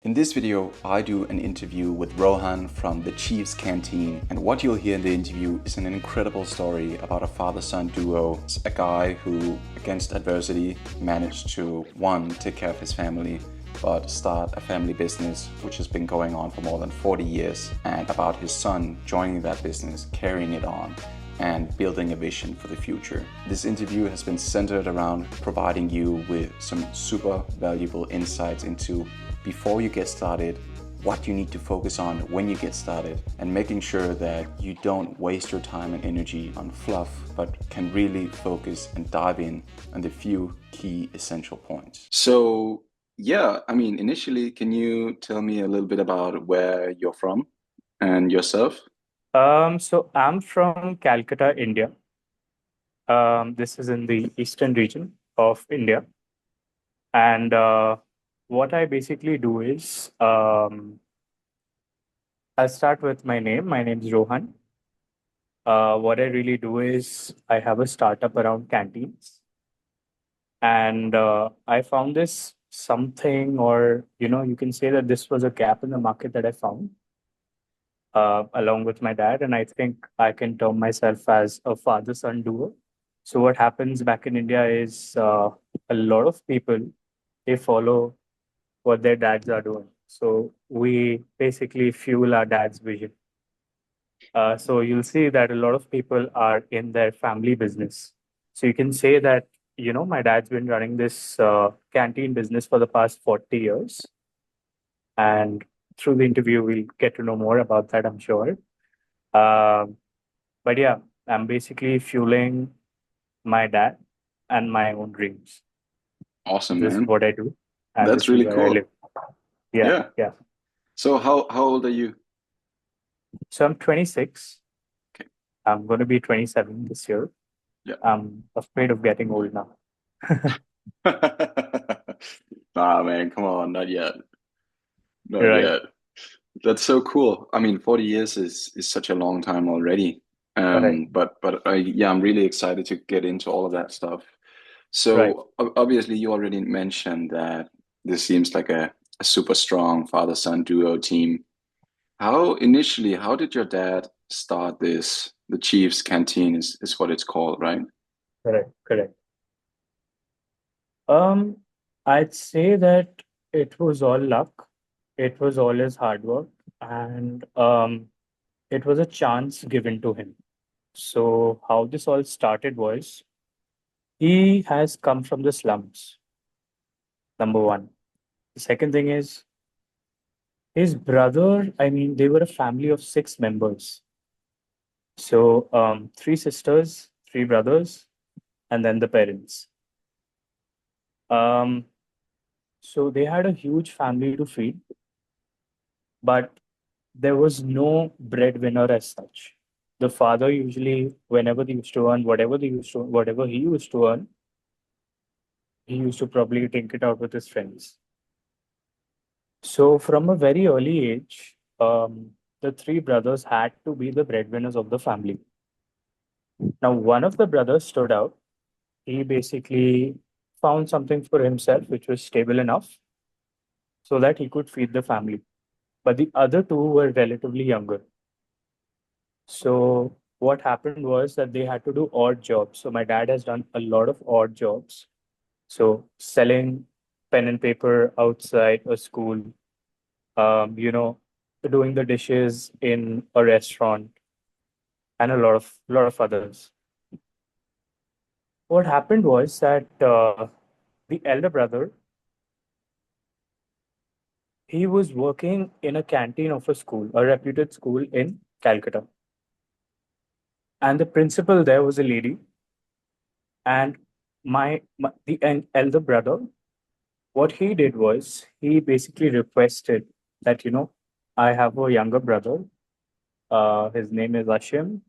In this video, I do an interview with Rohan from the Chiefs Canteen, and what you'll hear in the interview is an incredible story about a father-son duo, a guy who, against adversity, managed to, one, take care of his family, but start a family business which has been going on for more than 40 years, and about his son joining that business, carrying it on, and building a vision for the future. This interview has been centered around providing you with some super valuable insights into before you get started, what you need to focus on when you get started, and making sure that you don't waste your time and energy on fluff, but can really focus and dive in on the few key essential points. So yeah, initially, can you tell me a little bit about where you're from and yourself? So I'm from Calcutta, India. This is in the eastern region of India. And what I basically do is I'll start with my name. My name is Rohan. What I really do is I have a startup around canteens. And I found this something, or you can say that this was a gap in the market that I found along with my dad. And I think I can term myself as a father-son duo. So what happens back in India is a lot of people, they follow what their dads are doing. So we basically fuel our dad's vision. So you'll see that a lot of people are in their family business. So you can say that, my dad's been running this canteen business for the past 40 years. And through the interview, we'll get to know more about that, I'm sure. Um, but yeah, I'm basically fueling my dad and my own dreams. Awesome, This is man. what I do, and That's this is really where I cool. live. Yeah, Yeah. yeah. So how old are you? So I'm 26. Okay. I'm going to be 27 this year. Yeah. I'm afraid of getting old now. Nah, man, come on, not yet. Not Right, yet. That's so cool. 40 years is such a long time already. right, I'm really excited to get into all of that stuff. right. So obviously you already mentioned that this seems like a super strong father-son duo team. How did your dad start this? The Chiefs Canteen is what it's called, right? Correct, correct. Um, I'd say that it was all luck. It was all his hard work, and it was a chance given to him. So how this all started was he has come from the slums, number one. The second thing is his brother, I mean, they were a family of six members. So three sisters, three brothers, and then the parents. Um, so they had a huge family to feed, but there was no breadwinner as such. The father usually, whenever they used to earn, whatever he used to earn, he used to probably take it out with his friends. So from a very early age, the three brothers had to be the breadwinners of the family. Now, one of the brothers stood out. He basically found something for himself which was stable enough so that he could feed the family. But the other two were relatively younger. So what happened was that they had to do odd jobs. So my dad has done a lot of odd jobs. So selling pen and paper outside a school, um, you know, doing the dishes in a restaurant, and a lot of others. What happened was that the elder brother, he was working in a canteen of a school, a reputed school in Calcutta, and the principal there was a lady, and the elder brother, what he did was he basically requested that I have a younger brother. His name is Ashim,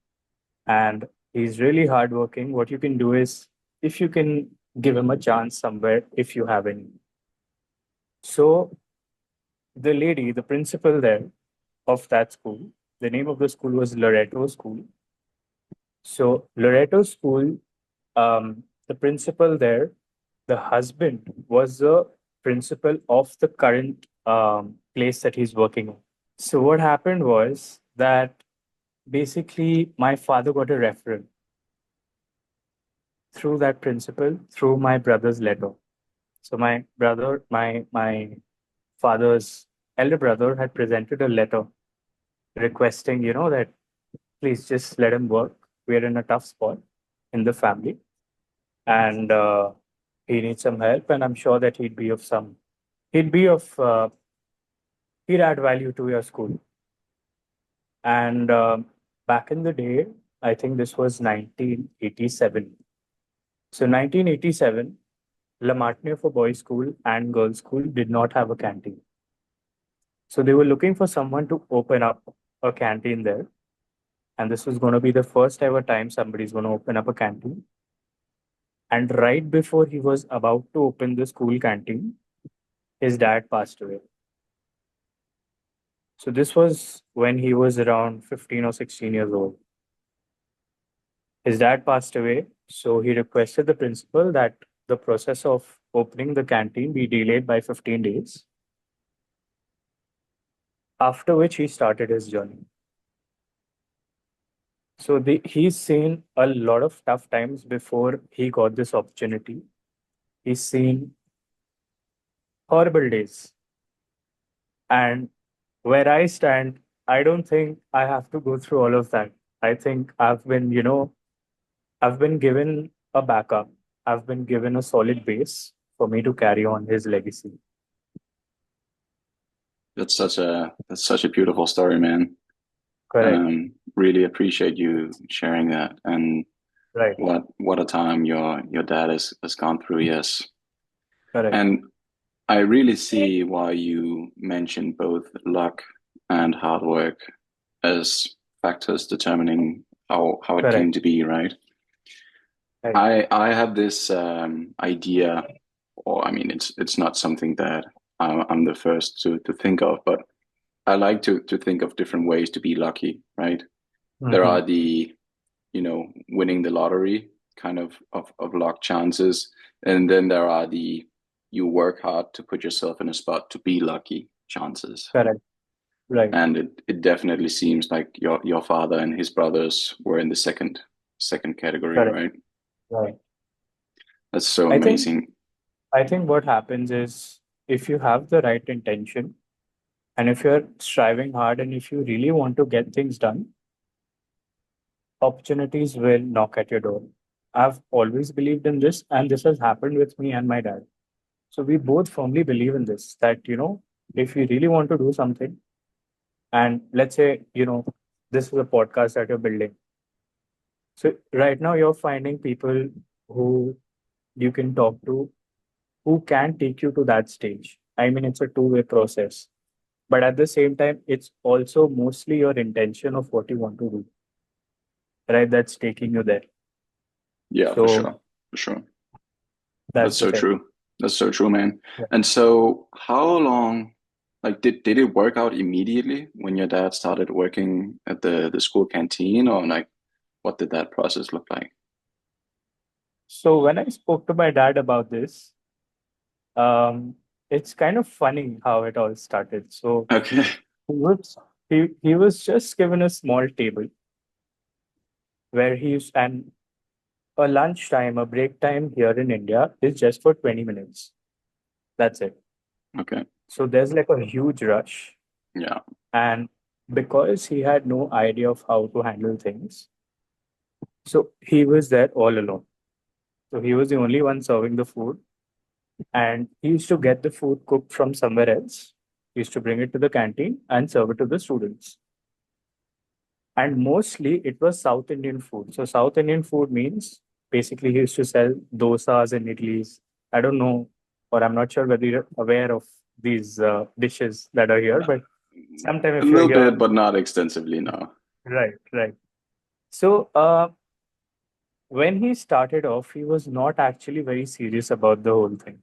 and he's really hardworking. What you can do is, if you can give him a chance somewhere, if you have any. So the lady, the principal there of that school, the name of the school was Loreto School. So Loreto School, the principal there, the husband was the principal of the current place that he's working in. So what happened was that basically my father got a referral through that principal through my brother's letter. So my brother, my father's elder brother had presented a letter requesting, that please just let him work. We're in a tough spot in the family, and he needs some help. And I'm sure that he'd be of, he'd add value to your school. And back in the day, I think this was 1987. So 1987, La Martiniere for boys' school and girls' school did not have a canteen. So they were looking for someone to open up a canteen there. And this was going to be the first ever time somebody's going to open up a canteen. And right before he was about to open the school canteen, his dad passed away. So this was when he was around 15 or 16 years old. His dad passed away, so he requested the principal that the process of opening the canteen be delayed by 15 days, after which he started his journey. So he's seen a lot of tough times before he got this opportunity. He's seen horrible days. And where I stand, I don't think I have to go through all of that. I think I've been given a backup. I've been given a solid base for me to carry on his legacy. That's such a beautiful story, man. Correct. Really appreciate you sharing that, and Right. what a time your dad has gone through. Yes, Correct. and I really see why you mentioned both luck and hard work as factors determining how it came Correct. to be, right? Right. I have this idea, or I mean, it's not something that I'm the first to think of, but I like to think of different ways to be lucky, right? There Mm-hmm. are the, winning the lottery kind of luck chances, and then there are the you work hard to put yourself in a spot to be lucky chances. Correct. Right. And it definitely seems like your father and his brothers were in the second category, Correct. right? Right. That's so I think amazing. I think what happens is if you have the right intention and if you're striving hard and if you really want to get things done, opportunities will knock at your door. I've always believed in this, and this has happened with me and my dad. So we both firmly believe in this that, if you really want to do something, and let's say, this is a podcast that you're building. So right now you're finding people who you can talk to who can take you to that stage. I mean, it's a two-way process. But at the same time, it's also mostly your intention of what you want to do, right? That's taking you there. Yeah, for So sure, for sure. That's that's the so thing. true. That's so true, man. Yeah. And so, how long, like, did it work out immediately when your dad started working at the school canteen, or like, what did that process look like? So when I spoke to my dad about this, um, it's kind of funny how it all started. So Okay. he was he was just given a small table where he's and a lunchtime, a break time here in India is just for 20 minutes. That's it. Okay. So there's like a huge rush. Yeah. And because he had no idea of how to handle things, so he was there all alone. So he was the only one serving the food. And he used to get the food cooked from somewhere else. He used to bring it to the canteen and serve it to the students. And mostly it was South Indian food. So South Indian food means basically he used to sell dosas and idlis. I don't know, or I'm not sure whether you're aware of these dishes that are here, but sometime A if you're little here, bit, but not extensively, no. right, right. So when he started off, he was not actually very serious about the whole thing.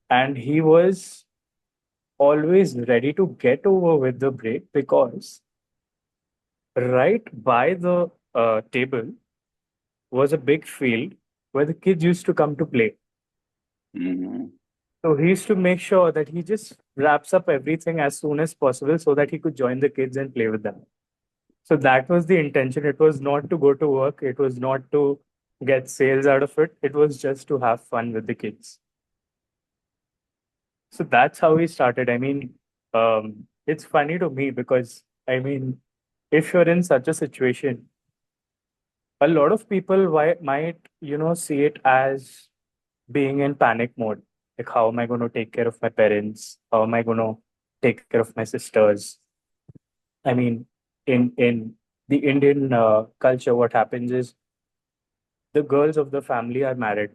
And he was always ready to get over with the break because right by the table was a big field where the kids used to come to play. Mhm. So he used to make sure that he just wraps up everything as soon as possible so that he could join the kids and play with them. So that was the intention. It was not to go to work. It was not to get sales out of it. It was just to have fun with the kids. So that's how we started. I mean, it's funny to me because, I mean, if you're in such a situation, a lot of people might, see it as being in panic mode. Like, how am I going to take care of my parents? How am I going to take care of my sisters? I mean, in the Indian culture, what happens is the girls of the family are married.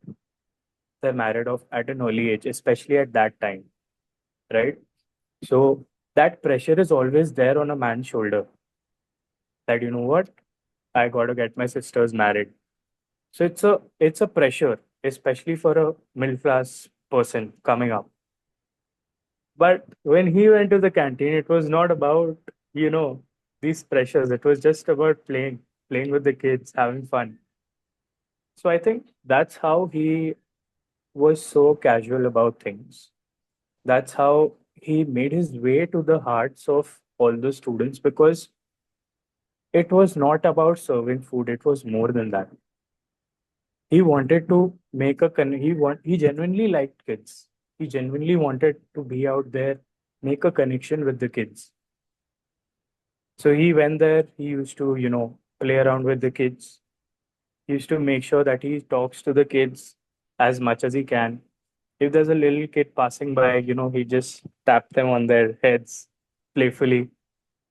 They're married off at an early age, especially at that time, right? So that pressure is always there on a man's shoulder. That you know what, I got to get my sisters married. So it's a pressure, especially for a middle class person coming up. But when he went to the canteen, it was not about, you know, these pressures. It was just about playing with the kids, having fun. So I think that's how he was so casual about things. That's how he made his way to the hearts of all the students because it was not about serving food. It was more than that. He wanted to make he genuinely liked kids. He genuinely wanted to be out there, make a connection with the kids. So he went there, he used to, play around with the kids. He used to make sure that he talks to the kids as much as he can. If there's a little kid passing by, he just tap them on their heads playfully.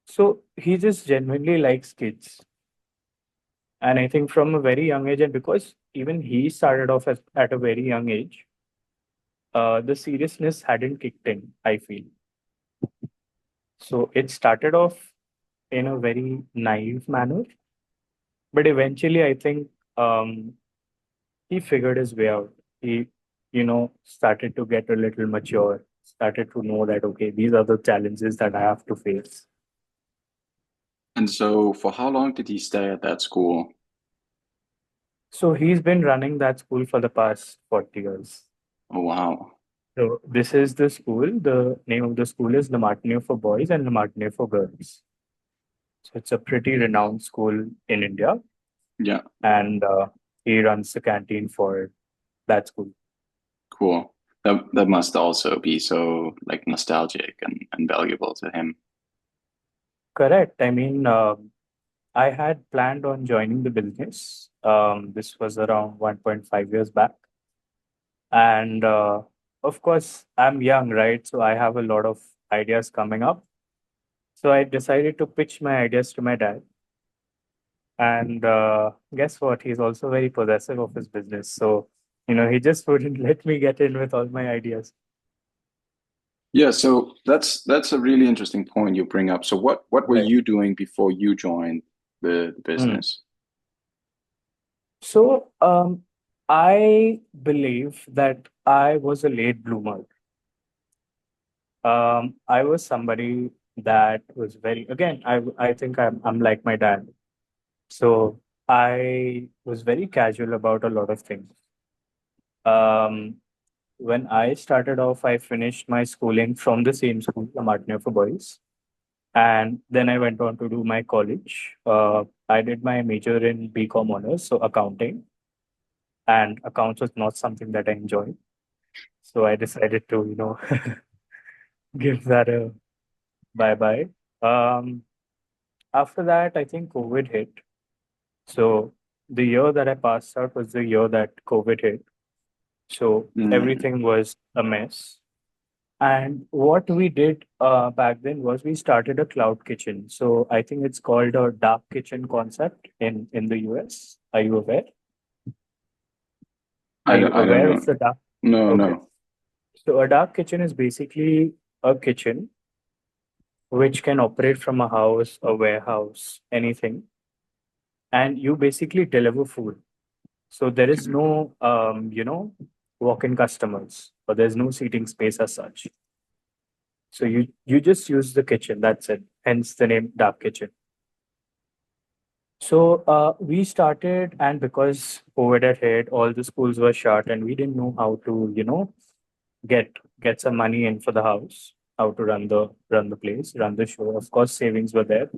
So he just genuinely likes kids. And I think from a very young age, and because even he started off at a very young age, the seriousness hadn't kicked in, I feel. So it started off in a very naive manner, but eventually I think um, he figured his way out. He, started to get a little mature, started to know that, okay, these are the challenges that I have to face. And so, for how long did he stay at that school? So he's been running that school for the past 40 years. Oh, wow. So this is the school. The name of the school is Le Martineau for boys and Le Martineau for girls. So it's a pretty renowned school in India, Yeah, and he runs the canteen for that school. cool. That must also be so like nostalgic and valuable to him. Correct. I mean, I had planned on joining the business. This was around 1.5 years back. And of course, I'm young, right? So I have a lot of ideas coming up. So I decided to pitch my ideas to my dad. And guess what? He's also very possessive of his business. So, he just wouldn't let me get in with all my ideas. Yeah, so that's a really interesting point you bring up. So what were Right. you doing before you joined the Mm. business? So, I believe that I was a late bloomer. I was somebody that was very, again, I think I'm like my dad. So I was very casual about a lot of things. Um, when I started off, I finished my schooling from the same school, the Martineau for Boys. And then I went on to do my college. I did my major in BCom honors, so accounting. And accounts was not something that I enjoyed. So I decided to, give that a bye bye. Um, After that, I think COVID hit. So the year that I passed out was the year that COVID hit. So Mm, everything was a mess. And what we did back then was we started a cloud kitchen. So I think it's called a dark kitchen concept in the US. Are you aware? Are you I don't aware know. of the dark? No, Okay. no. So a dark kitchen is basically a kitchen which can operate from a house, a warehouse, anything, and you basically deliver food. So there is Okay. no, walk-in customers, or there's no seating space as such. So you just use the kitchen. That's it. Hence the name Dark Kitchen. So we started, and because COVID had hit, all the schools were shut, and we didn't know how to, get get some money in for the house, how to run the place, run the show. Of course, savings were there,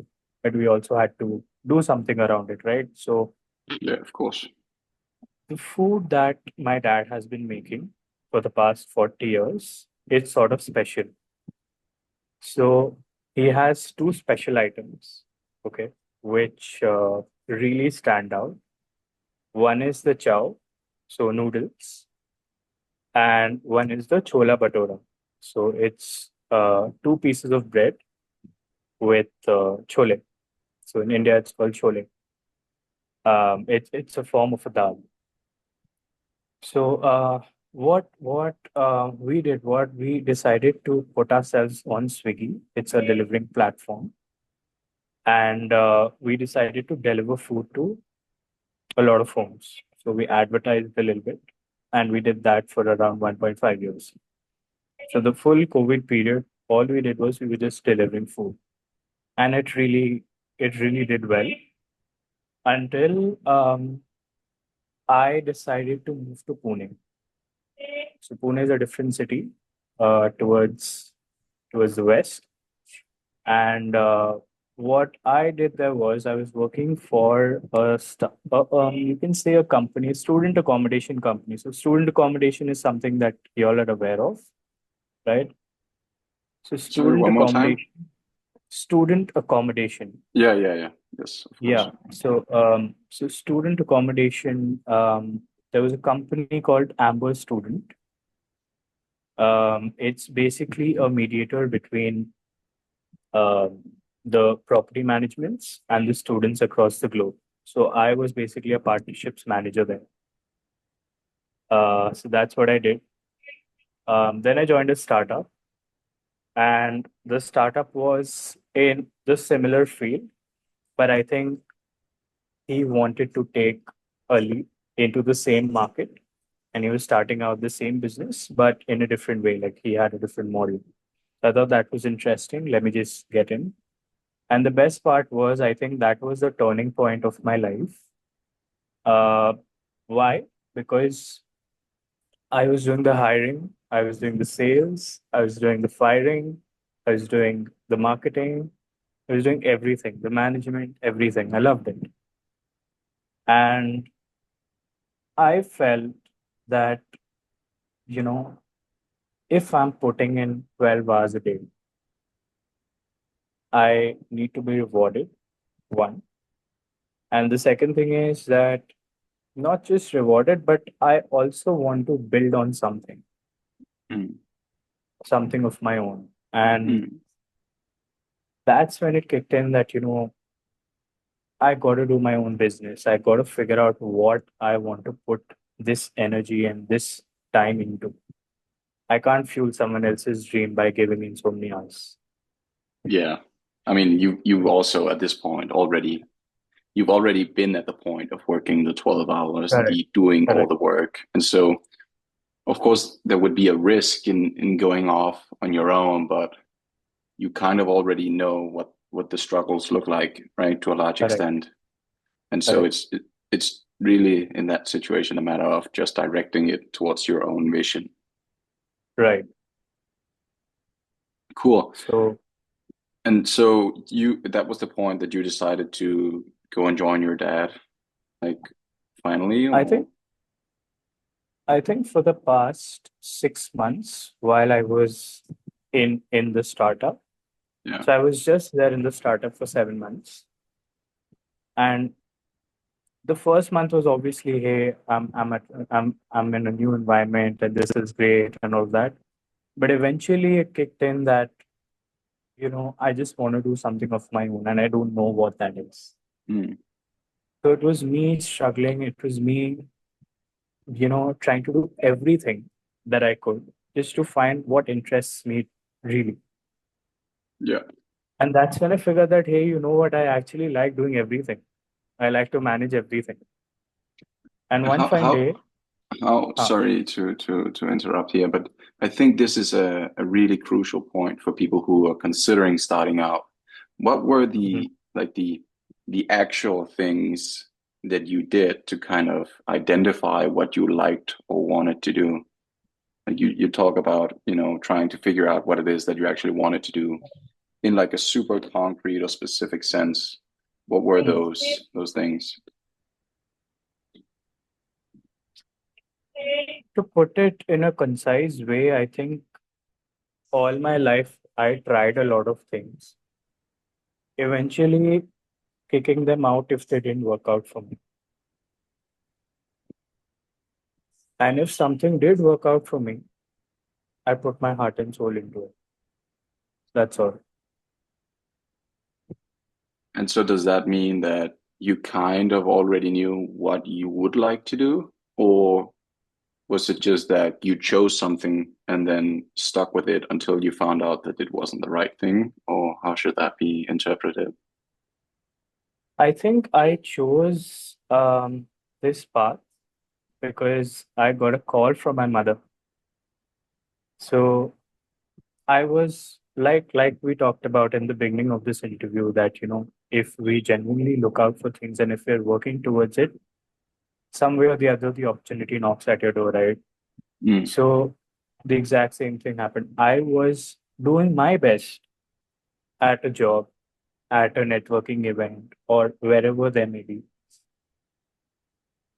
but we also had to do something around it, right? So Yeah, of course. the food that my dad has been making for the past 40 years, it's sort of special. So he has two special items, okay, which really stand out. One is the chow, so noodles, and one is the chola bhatura. So it's two pieces of bread with chole. So in India, it's called chole. It's a form of a dal. So what we decided to put ourselves on Swiggy. It's a delivering platform, and we decided to deliver food to a lot of homes. So we advertised a little bit, and we did that for around 1.5 years. So the full COVID period, all we did was we were just delivering food, and it really did well until I decided to move to Pune. So Pune is a different city towards the west, and what I did there was I was working for you can say a company, student accommodation company. So student accommodation is something that you all are aware of, right? So Sorry, one more time. student accommodation. Yeah, yeah, yeah. Yes, of course. Yeah. So student accommodation. There was a company called Amber Student. It's basically a mediator between um, the property managements and the students across the globe. So I was basically a partnerships manager there. So that's what I did. Then I joined a startup, and the startup was in the similar field, but I think he wanted to take a leap into the same market, and he was starting out the same business, but in a different way. Like he had a different model. So I thought that was interesting. Let me just get in. And the best part was, I think that was the turning point of my life. Uh, why? Because I was doing the hiring, I was doing the sales, I was doing the firing, I was doing the marketing, I was doing everything, the management, everything. I loved it. And I felt that, you know, if I'm putting in 12 hours a day, I need to be rewarded, one. And the second thing is that not just rewarded, but I also want to build on something, Mm, something of my own. And mm. that's when it kicked in that, I got to do my own business. I got to figure out what I want to put this energy and this time into. I can't fuel someone else's dream by giving in so many hours. Yeah. I mean, you also at this point already you've already been at the point of working the 12 hours and Correct. doing all Correct. the work. And so, of course, there would be a risk in going off on your own, but you kind of already know what the struggles look like, right, to a large Correct. extent. And so Correct. it's really in that situation a matter of just directing it towards your own vision. Right. Cool. So And so you that was the point that you decided to go and join your dad, like finally, I or think I think for the past 6 months while I was in the startup, yeah. so I was just there in the startup for 7 months. And the first month was obviously, hey, I'm in a new environment and this is great and all that. But eventually it kicked in that, I just want to do something of my own and I don't know what that is. Mm, So it was me struggling, it was me, trying to do everything that I could just to find what interests me really. yeah. And that's when I figured that, hey, you know what, I actually like doing everything. I like to manage everything. And one How fine how day, how huh, sorry to interrupt here, but I think this is a really crucial point for people who are considering starting out. What were mhm. the actual things that you did to kind of identify what you liked or wanted to do? Like you talk about, trying to figure out what it is that you actually wanted to do in like a super concrete or specific sense. What were Mm. those things? To put it in a concise way, I think all my life I tried a lot of things, eventually kicking them out if they didn't work out for me. And if something did work out for me, I put my heart and soul into it. That's all. And so does that mean that you kind of already knew what you would like to do? Or was it just that you chose something and then stuck with it until you found out that it wasn't the right thing? Or how should that be interpreted? I think I chose this path because I got a call from my mother. So I was like we talked about in the beginning of this interview that if we genuinely look out for things and if we're working towards it, some way or the other the opportunity knocks at your door, right? Mm, So the exact same thing happened. I was doing my best at a job, at a networking event, or wherever there may be.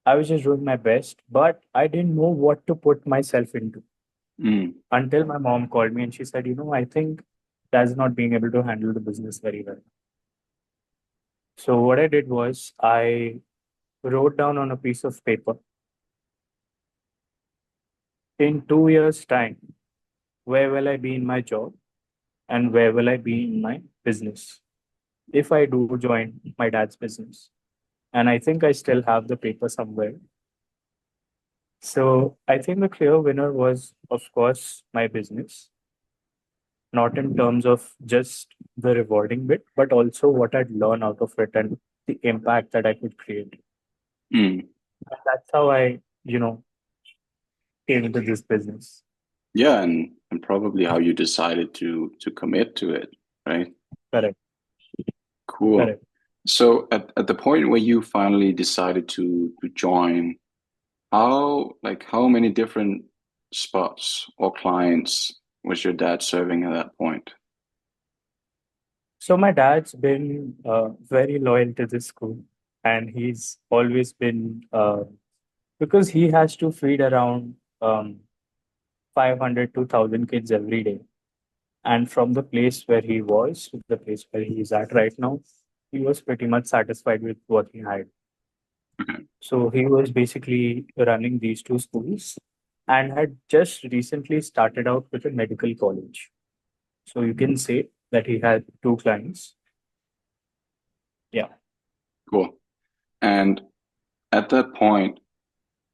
I was just doing my best, but I didn't know what to put myself into mm, until my mom called me and she said, I think Dad's not being able to handle the business very well. So what I did was I wrote down on a piece of paper, in 2 years' time, where will I be in my job and where will I be in my business if I do join my dad's business. And I think I still have the paper somewhere. So I think the clear winner was, of course, my business, not in terms of just the rewarding bit, but also what I'd learn out of it and the impact that I could create. mm. And that's how I, came into this business. Yeah, and probably how you decided to commit to it, right? Correct. Cool. Correct. So at the point where you finally decided to join, how many different spots or clients was your dad serving at that point? So my dad's been very loyal to this school, and he's always been because he has to feed around 500 to 1,000 kids every day. And from the place where he was to the place where he is at right now, he was pretty much satisfied with what he had. Okay. So he was basically running these two schools and had just recently started out with a medical college. So you can say that he had two clients. Yeah. Cool. And at that point,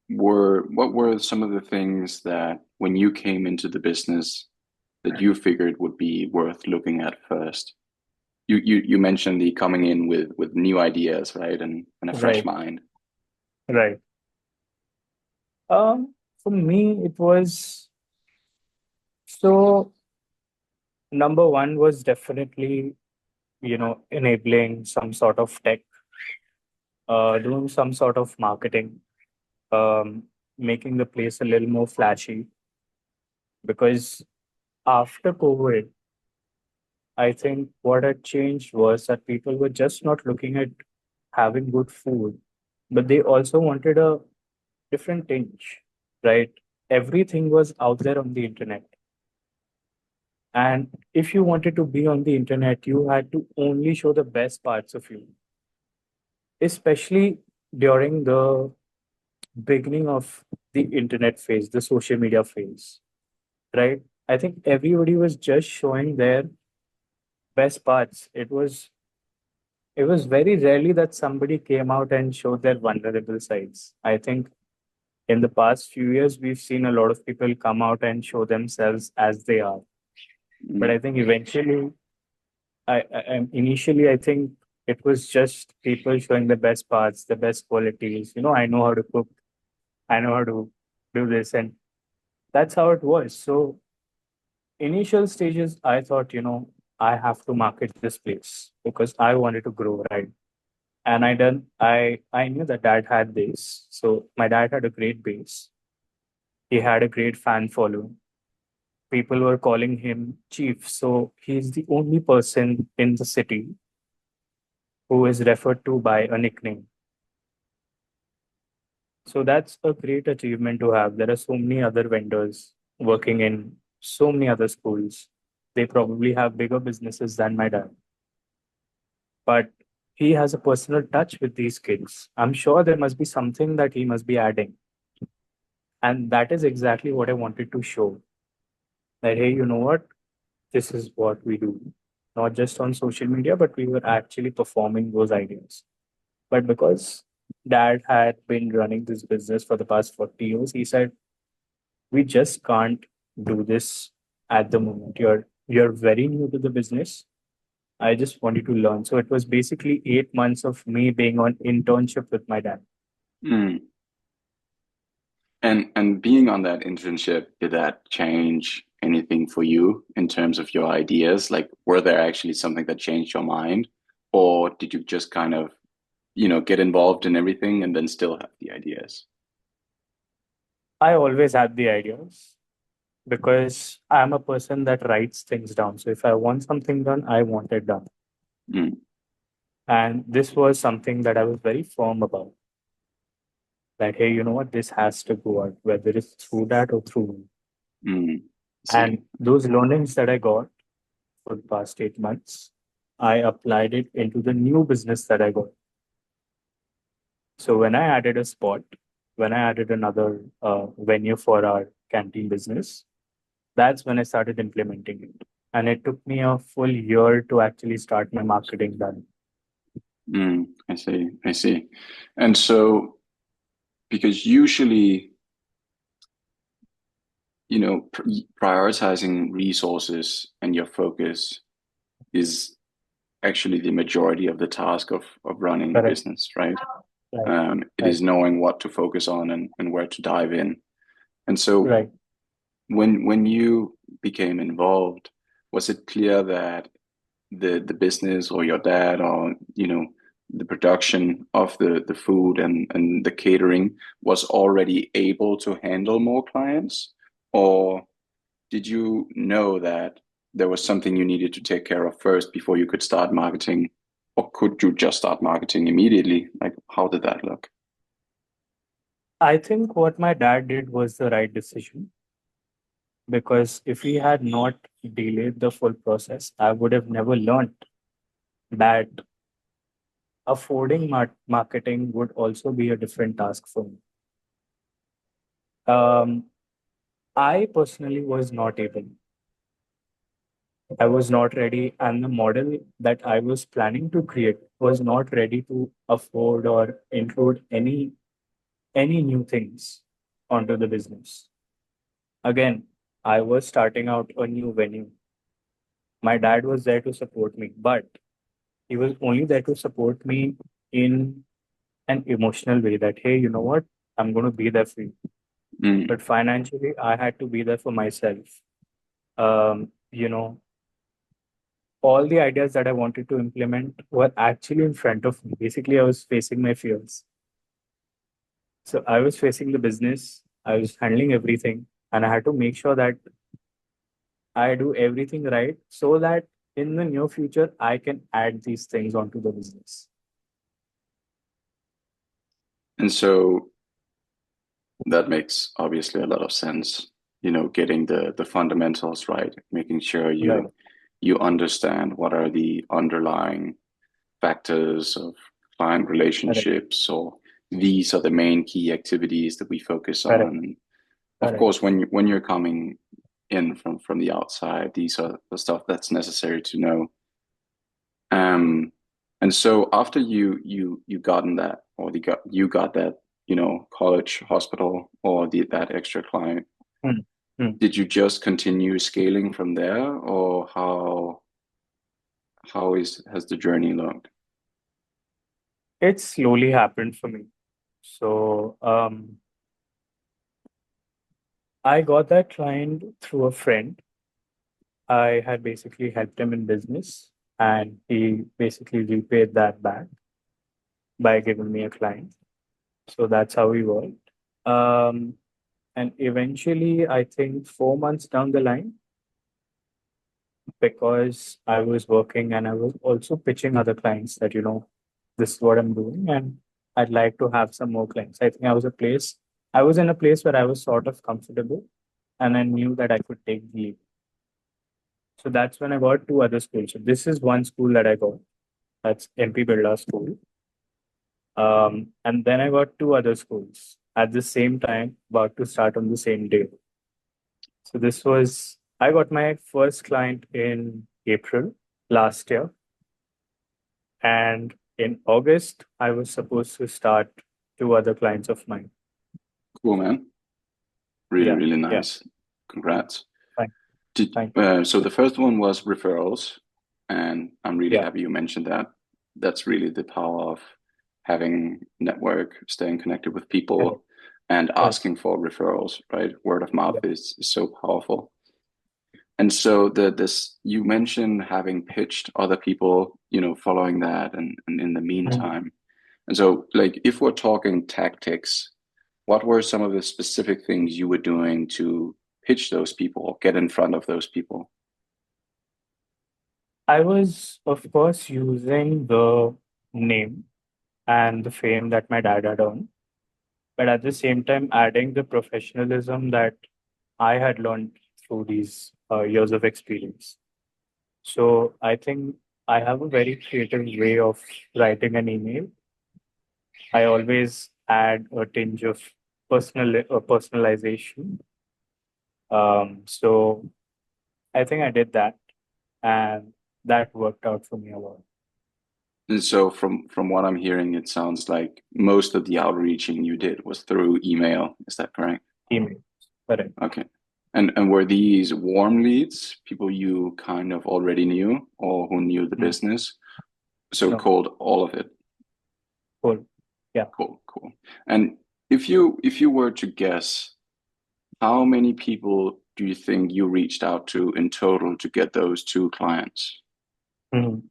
what were some of the things that when you came into the business that you figured would be worth looking at first? You mentioned the coming in with new ideas, right? And a fresh Right. mind. Right. For me, it was so number one was definitely, enabling some sort of tech, doing some sort of marketing, um, making the place a little more flashy. Because after COVID, I think what had changed was that people were just not looking at having good food, but they also wanted a different tinge, right? Everything was out there on the internet. And if you wanted to be on the internet, you had to only show the best parts of you, especially during the beginning of the internet phase, the social media phase, right? I think everybody was just showing their best parts. It was very rarely that somebody came out and showed their vulnerable sides. I think in the past few years, we've seen a lot of people come out and show themselves as they are. But Mm, I think eventually, initially, I think it was just people showing the best parts, the best qualities. I know how to cook, I know how to do this, and that's how it was. So initial stages, I thought, I have to market this place because I wanted to grow, right? And I knew that dad had base. So my dad had a great base. He had a great fan following. People were calling him chief. So he's the only person in the city who is referred to by a nickname. So that's a great achievement to have. There are so many other vendors working in so many other schools. They probably have bigger businesses than my dad, but he has a personal touch with these kids. I'm sure there must be something that he must be adding. And that is exactly what I wanted to show, that, hey, you know what? This is what we do. Not just on social media, but we were actually performing those ideas. But because dad had been running this business for the past 40 years, he said, we just can't do this at the moment. You're very new to the business. I just wanted to learn. So it was basically 8 months of me being on internship with my dad. Mm. And being on that internship, did that change anything for you in terms of your ideas? Like, were there actually something that changed your mind, or did you just kind of, get involved in everything and then still have the ideas? I always had the ideas because I'm a person that writes things down. So if I want something done, I want it done. Mm, And this was something that I was very firm about. Like, hey, you know what? This has to go out, whether it's through that or through me. see. And those learnings that I got for the past 8 months, I applied it into the new business that I got. So when I added a spot, when I added another venue for our canteen business, that's when I started implementing it. And it took me a full year to actually start my marketing done. I see. I see. And so, because usually, prioritizing resources and your focus is actually the majority of the task of running a Correct. business, right? Right. It Right. is knowing what to focus on and where to dive in. And so Right. when you became involved, was it clear that the business or your dad or the production of the food and the catering was already able to handle more clients? Or did you know that there was something you needed to take care of first before you could start marketing? Or could you just start marketing immediately? Like, how did that look? I think what my dad did was the right decision because if he had not delayed the full process, I would have never learned that affording marketing would also be a different task for me. Um, I personally was not able. I was not ready, and the model that I was planning to create was not ready to afford or include any new things onto the business. Again, I was starting out a new venue. My dad was there to support me, but he was only there to support me in an emotional way that, hey, you know what? I'm going to be there for you. Mm. But financially, I had to be there for myself. Um, you know, all the ideas that I wanted to implement were actually in front of me. Basically, I was facing my fears. So I was facing the business, I was handling everything, and I had to make sure that I do everything right so that in the near future, I can add these things onto the business. And so that makes obviously a lot of sense. Getting the fundamentals right, making sure Right. you understand what are the underlying factors of client Correct. relationships, or these are the main key activities that we focus Correct. on. And of Correct. course, when you're coming in from the outside, these are the stuff that's necessary to know. Um, and so after you gotten that, or you got that, college, hospital, or that extra client, Hmm. Hmm. did you just continue scaling from there, or how has the journey looked? It slowly happened for me. So I got that client through a friend. I had basically helped him in business, and he basically repaid that back by giving me a client. So that's how we worked. Um, And eventually, I think 4 months down the line, because I was working and I was also pitching other clients that, this is what I'm doing and I'd like to have some more clients. I think I was in a place where I was sort of comfortable and I knew that I could take the leap. So that's when I got two other schools. So this is one school that I got. That's MP Birla School. And then I got two other schools at the same time, about to start on the same day. So I got my first client in April last year. And in August, I was supposed to start two other clients of mine. Cool, man. Really, Yeah, really yeah. nice. Congrats. Fine, fine. So the first one was referrals, and I'm really Yeah, happy you mentioned that. That's really the power of having network, staying connected with correct. people, and Yes. asking for referrals, right? Word of mouth Yeah. is so powerful. And so this you mentioned having pitched other people, following that and in the Mhm. meantime. And so like if we're talking tactics, what were some of the specific things you were doing to pitch those people or get in front of those people? I was, of course, using the name and the fame that my dad had earned, but at the same time, adding the professionalism that I had learned through these years of experience. So I think I have a very creative way of writing an email. I always add a tinge of personalization. So I think I did that, and that worked out for me a lot. And so from what I'm hearing, it sounds like most of the outreaching you did was through email. Is that correct? Email, correct? Okay. And were these warm leads, people you kind of already knew or who knew the Mm, business? So no, cold, all of it. cool. Yeah. Cool, cool. And if you were to guess, how many people do you think you reached out to in total to get those two clients? Mhm.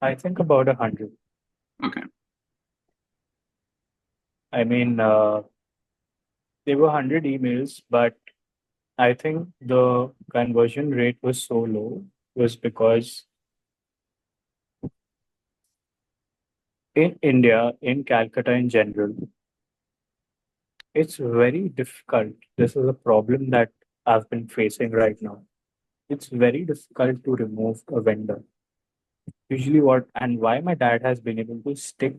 I think about 100. Okay. I mean, there were 100 emails, but I think the conversion rate was so low was because in India, in Calcutta in general, it's very difficult. This is a problem that I've been facing right now. It's very difficult to remove a vendor. Usually, what and why my dad has been able to stick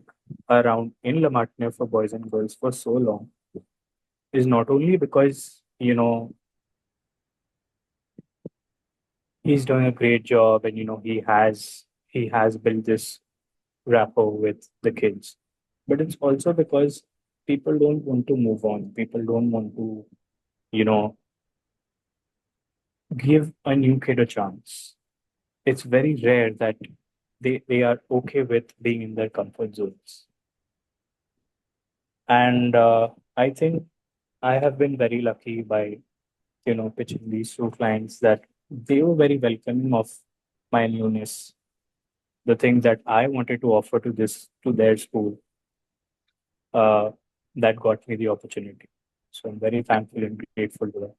around in La Martiniere for boys and girls for so long is not only because, he's doing a great job and, he has built this rapport with the kids, but it's also because people don't want to move on. People don't want to, you know, give a new kid a chance. It's very rare that they are okay with being in their comfort zones. And I think I have been very lucky by, pitching these two clients that they were very welcoming of my newness, the thing that I wanted to offer to their school, uh, that got me the opportunity. So I'm very thankful and grateful to them.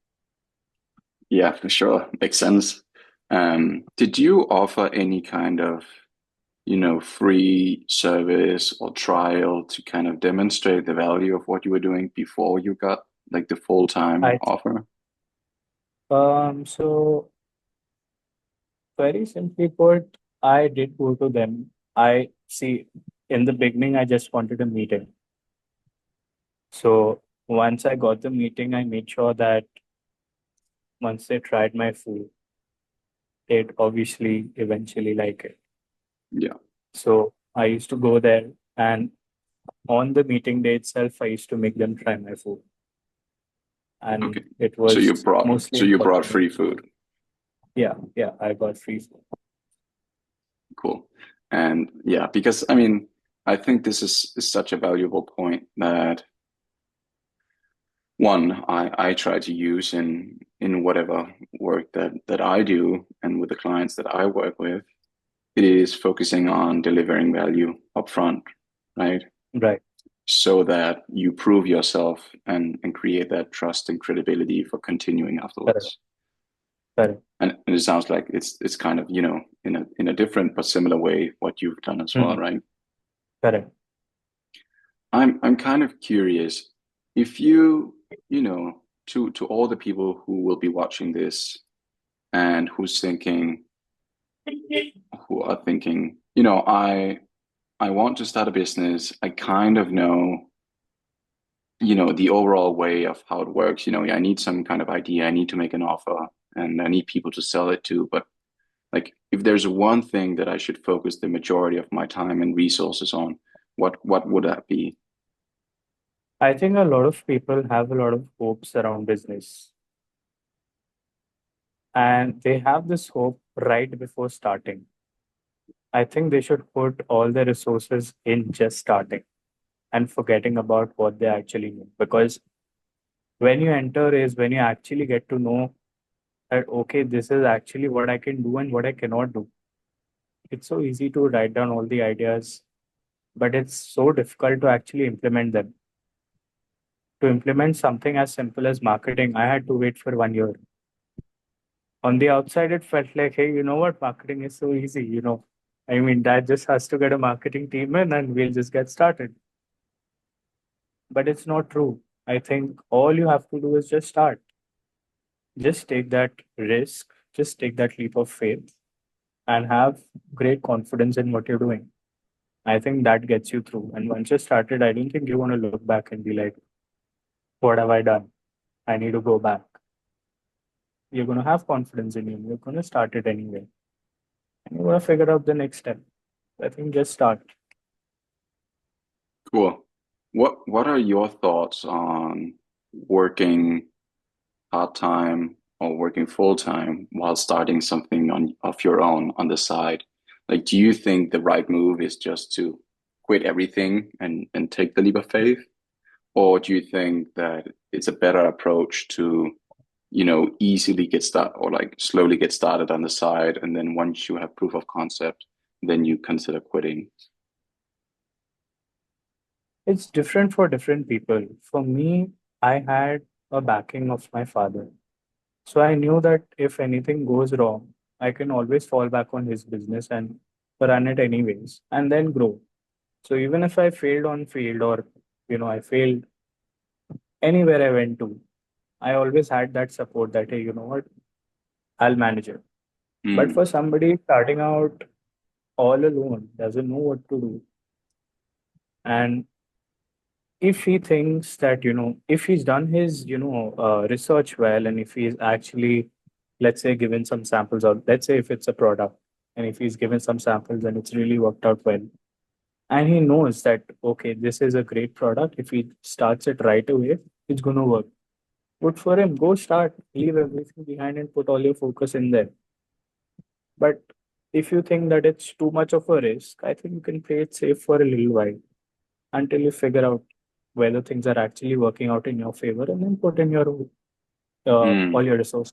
Yeah, for sure. Makes sense. Did you offer any kind of, free service or trial to kind of demonstrate the value of what you were doing before you got like the full-time I offer? so very simply put, I did go to them. I see in the beginning I just wanted a meeting. So once I got the meeting, I made sure that once they tried my food, they'd obviously eventually like it. Yeah. So I used to go there, and on the meeting day itself, I used to make them try my food. Okay. And it So you was brought mostly so in you brought Portugal. free food. Yeah, yeah, I got free food. Cool. And yeah, because I mean, I think this is such a valuable point that one I try to use in whatever work that I do and with the clients that I work with. It is focusing on delivering value upfront, right? Right. so that you prove yourself and create that trust and credibility for continuing Correct. afterwards. Correct. And it sounds like it's kind of, in a different but similar way what you've done as well, Mhm. right? Correct. I'm kind of curious if you know, to all the people who will be watching this and who are thinking, I want to start a business. I kind of know, the overall way of how it works. I need some kind of idea. I need to make an offer and I need people to sell it to. But like, if there's one thing that I should focus the majority of my time and resources on, what would that be? I think a lot of people have a lot of hopes around business, and they have this hope right before starting. I think they should put all their resources in just starting and forgetting about what they actually need. Because when you enter is when you actually get to know that, okay, this is actually what I can do and what I cannot do. It's so easy to write down all the ideas, but it's so difficult to actually implement them. To implement something as simple as marketing, I had to wait for 1 year. On the outside, it felt like, hey, you know what? Marketing is so easy, I mean, that just has to get a marketing team in and we'll just get started. But it's not true. I think all you have to do is just start. Just take that risk, just take that leap of faith and have great confidence in what you're doing. I think that gets you through. And once you started, I don't think you want to look back and be like, what have I done? I need to go back. You're going to have confidence in you. You're going to start it anyway. And you're going to figure out the next step. I think just start. Cool. What are your thoughts on working part-time or working full-time while starting something on of your own on the side? Like, do you think the right move is just to quit everything and take the leap of faith? Or do you think that it's a better approach to, easily get started or like slowly get started on the side, and then once you have proof of concept, then you consider quitting? It's different for different people. For me, I had a backing of my father. So I knew that if anything goes wrong, I can always fall back on his business and run it anyways and then grow. So even if I failed on field or I failed anywhere I went to, I always had that support that, hey, you know what, I'll manage it. But Hmm. for somebody starting out all alone, doesn't know what to do, and if he thinks that, if he's done his, research well, and if he's actually, let's say, given some samples, or let's say if it's a product, and if he's given some samples and it's really worked out well, and he knows that, okay, this is a great product, if he starts it right away, it's going to work. Good for him. Go start, leave everything behind and put all your focus in there. But if you think that it's too much of a risk, I think you can play it safe for a little while until you figure out whether things are actually working out in your favor, and then put in your all Hmm. your resources.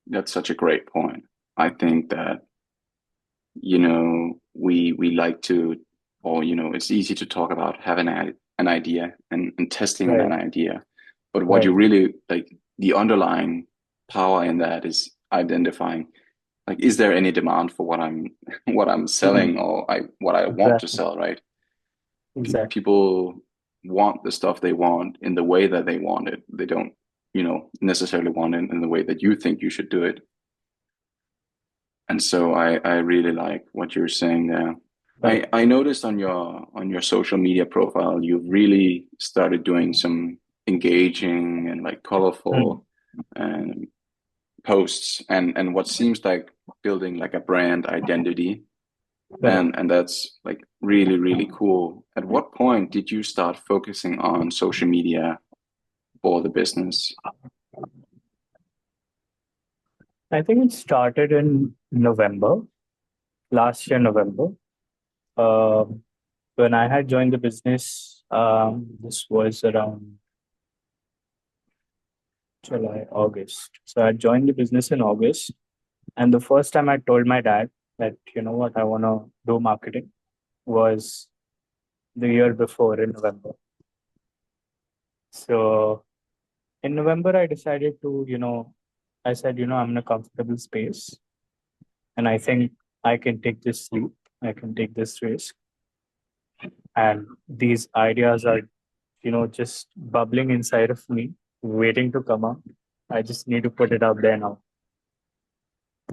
That's such a great point. I think that, we like to, or, it's easy to talk about having an idea and testing on Right, an idea. But what you right. really like, the underlying power in that is identifying, like, is there any demand for what I'm what I'm Mhm. selling, or what I want to Exactly, sell, right? exactly. People want the stuff they want in the way that they want it. They don't, necessarily want it in the way that you think you should do it. And so I really like what you're saying there. I, Correct. I noticed on your social media profile, you've really started doing some engaging and like Mm. colorful and posts and what seems like building like a brand identity. Correct. And that's like really, really cool. At what point did you start focusing on social media for the business? I think it started in November, last year, November. Um, when I had joined the business, this was around July, August. So I joined the business in August. And the first time I told my dad that, you know what, I want to do marketing was the year before in November. So in November, I decided to, I said, I'm in a comfortable space and I think I can take this leap, I can take this risk. And these ideas are, just bubbling inside of me, waiting to come out. I just need to put it out there now.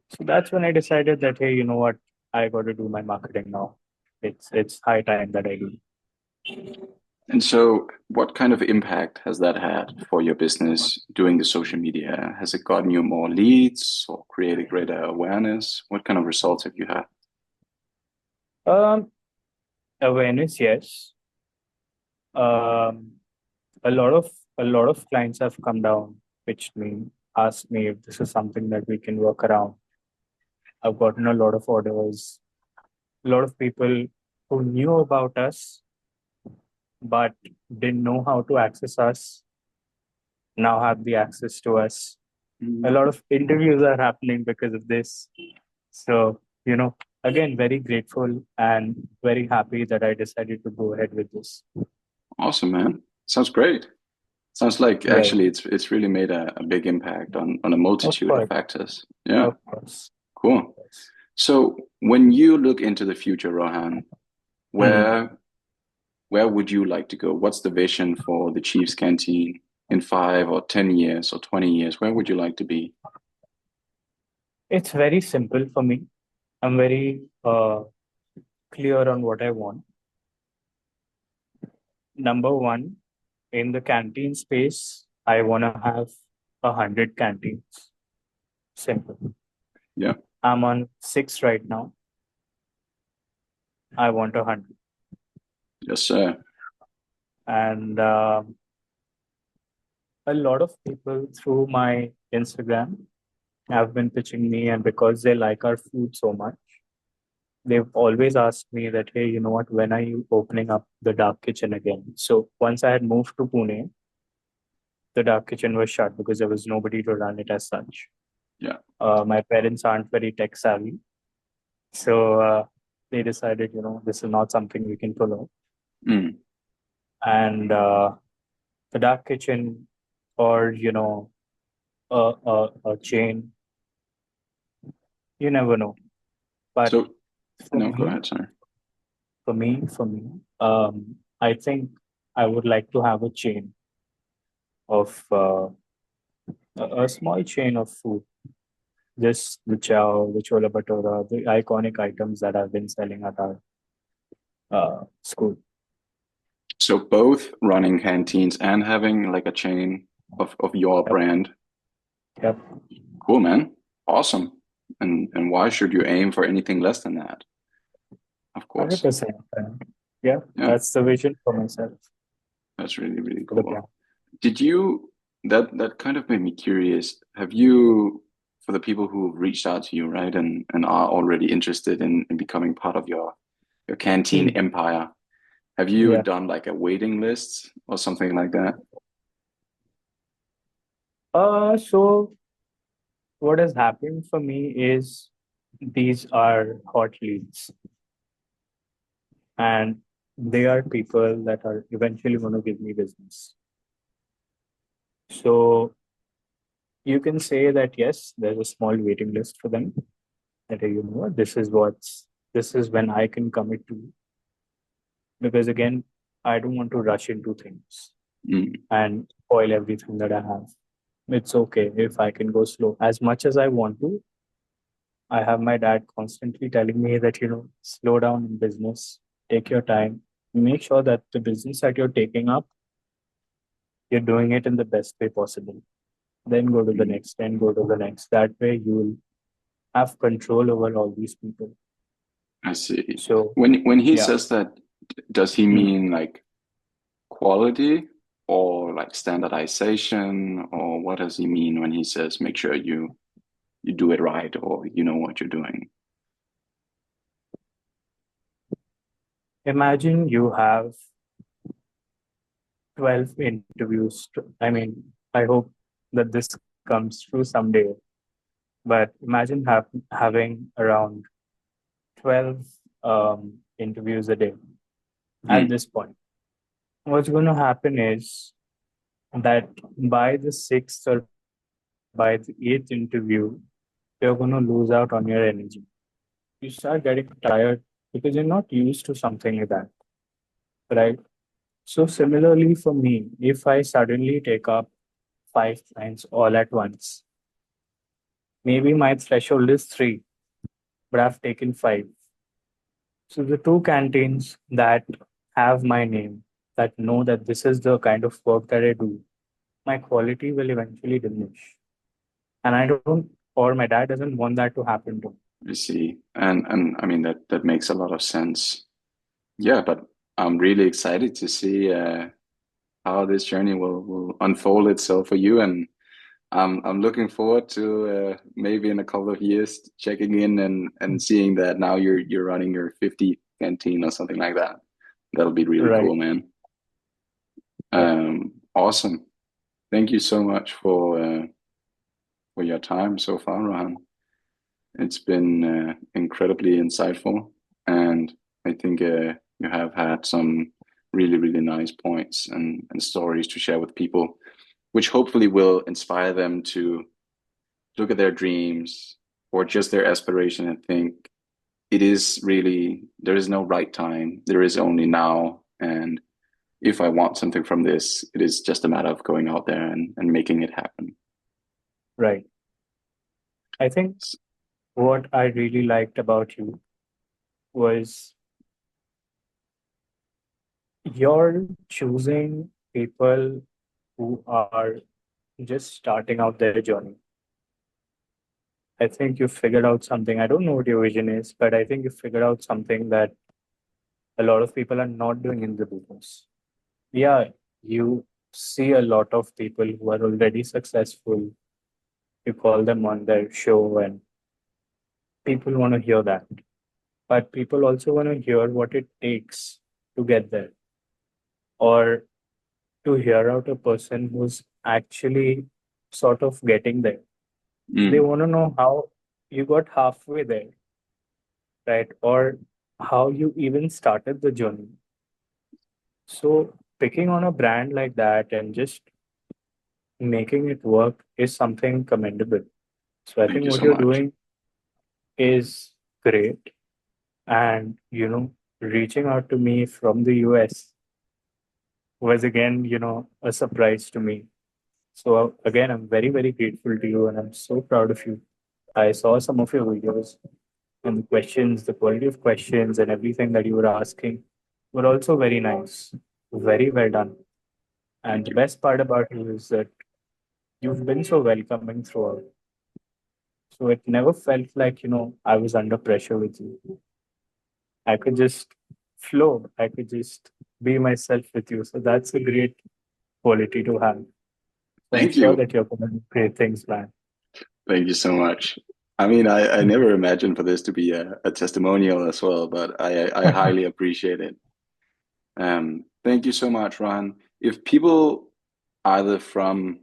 So that's when I decided that, hey, you know what? I got to do my marketing now. It's high time that I do. And so, what kind of impact has that had for your business doing the social media? Has it gotten you more leads or created greater awareness? What kind of results have you had? Um, Awareness, yes. Um, a lot of clients have come down, pitched me, asked me if this is something that we can work around. I've gotten a lot of orders, a lot of people who knew about us but didn't know how to access us now have the access to us. A lot of interviews are happening because of this. So, again, very grateful and very happy that I decided to go ahead with this. Awesome, man. Sounds great. Sounds like Yeah, actually it's really made a big impact on a of multitude of course, factors. Yeah, of course. cool. So when you look into the future, Rohan, Hmm. where would you like to go? What's the vision for the Chiefs Canteen in 5 or 10 years or 20 years? Where would you like to be? It's very simple for me. I'm very clear on what I want. Number one, in the canteen space, I want to have 100 canteens. Simple. Yeah. I'm on 6 right now. I want 100. Yes, sir. And a lot of people through my Instagram have been pitching me, and because they like our food so much, they've always asked me that, hey, you know what, when are you opening up the dark kitchen again? So once I had moved to Pune, the dark kitchen was shut because there was nobody to run it as such. Yeah. My parents aren't very tech savvy. So they decided, this is not something we can follow. Mm. And the dark kitchen or, a chain, you never know. But So for no, go me, ahead, sir. I think I would like to have a chain of a small chain of food, just the chow, the chola bhatura, the iconic items that I've been selling at our school. So both running canteens and having like a chain of your Yep, brand. yep, Cool, man. Awesome. And why should you aim for anything less than that? Of course. 100%. Yeah, Yeah, that's the vision for myself, that's really, really for the cool. brand. Did you that kind of made me curious. Have you, for the people who have reached out to you, right, and are already interested in becoming part of your canteen Hmm. empire, have you Yeah. done like a waiting list or something like that? So what has happened for me is these are hot leads, and they are people that are eventually going to give me business. So you can say that yes, there's a small waiting list for them. That this is when I can commit to, because again, I don't want to rush into things Mm, and spoil everything that I have. It's okay if I can go slow as much as I want to. I have my dad constantly telling me that, slow down in business, take your time, make sure that the business that you're taking up, you're doing it in the best way possible. Then go to the mm. next, then go to the next. That way you'll have control over all these people. I see. So, When he yeah. says that, does he Hmm. mean like quality or like standardization, or what does he mean when he says make sure you do it right or you know what you're doing? Imagine you have 12 interviews. I mean, I hope that this comes true someday, but imagine having around 12 interviews a day. at Hmm. this point. What's going to happen is that by the sixth or by the eighth interview, you're going to lose out on your energy. You start getting tired because you're not used to something like that, right? So, similarly for me, if I suddenly take up five clients all at once, maybe my threshold is three, but I've taken five. So, the two canteens that have my name, that know that this is the kind of work that I do, my quality will eventually diminish. And I don't, or my dad doesn't want that to happen to me. I see. And I mean that makes a lot of sense. Yeah, but I'm really excited to see how this journey will unfold itself for you, and I'm looking forward to maybe in a couple of years checking in and seeing that now you're running your 50 canteen or something like that. That'll be really Right, cool, man. right. Awesome. Thank you so much for your time so far, Rohan. It's been incredibly insightful, and I think you have had some really nice points and stories to share with people, which hopefully will inspire them to look at their dreams or just their aspiration and think it is really, there is no right time, there is only now. And if I want something from this, it is just a matter of going out there and making it happen. Right. I think what I really liked about you was you're choosing people who are just starting out their journey. I think you figured out something. I don't know what your vision is, but I think you figured out something that a lot of people are not doing in the business. Yeah, you see a lot of people who are already successful. You call them on their show, and people want to hear that. But people also want to hear what it takes to get there, or to hear out a person who's actually sort of getting there. They Mm, want to know how you got halfway there, right? Or how you even started the journey. So picking on a brand like that and just making it work is something commendable. So I thank think you what so you're much. doing is great. And, reaching out to me from the US was again, a surprise to me. So again, I'm very, very grateful to you and I'm so proud of you. I saw some of your videos and the questions, the quality of questions and everything that you were asking were also very nice. Very well done. And Thank the you. best part about you is that you've been so welcoming throughout. So it never felt like, I was under pressure with you. I could just flow. I could just be myself with you. So that's a great quality to have. So I'm Thank sure you. that you're going to do great things, man. Thank you so much. I mean, I never imagined for this to be a testimonial as well, but I highly appreciate it. Thank you so much, Ron. If people either from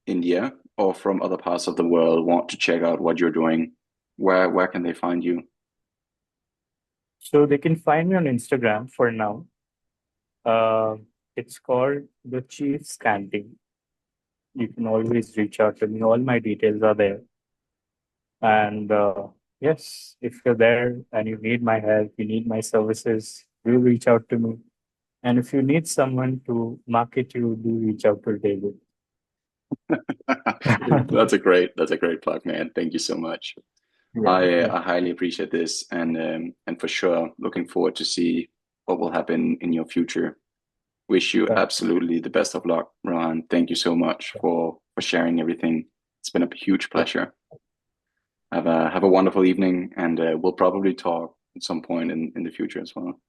India or from other parts of the world want to check out what you're doing, where can they find you? So they can find me on Instagram for now. Uh, it's called the Chief's Canteen. You can always reach out to me. All my details are there. And yes, if you're there and you need my help, you need my services, do reach out to me. And if you need someone to market you, do reach out to David. That's a great plug, man. Thank you so much. Yeah, yeah, I highly appreciate this, and for sure looking forward to see what will happen in your future. Wish you right. absolutely the best of luck, Rohan. Thank you so much for sharing everything. It's been a huge Yeah. pleasure. Have a wonderful evening, and we'll probably talk at some point in the future as well.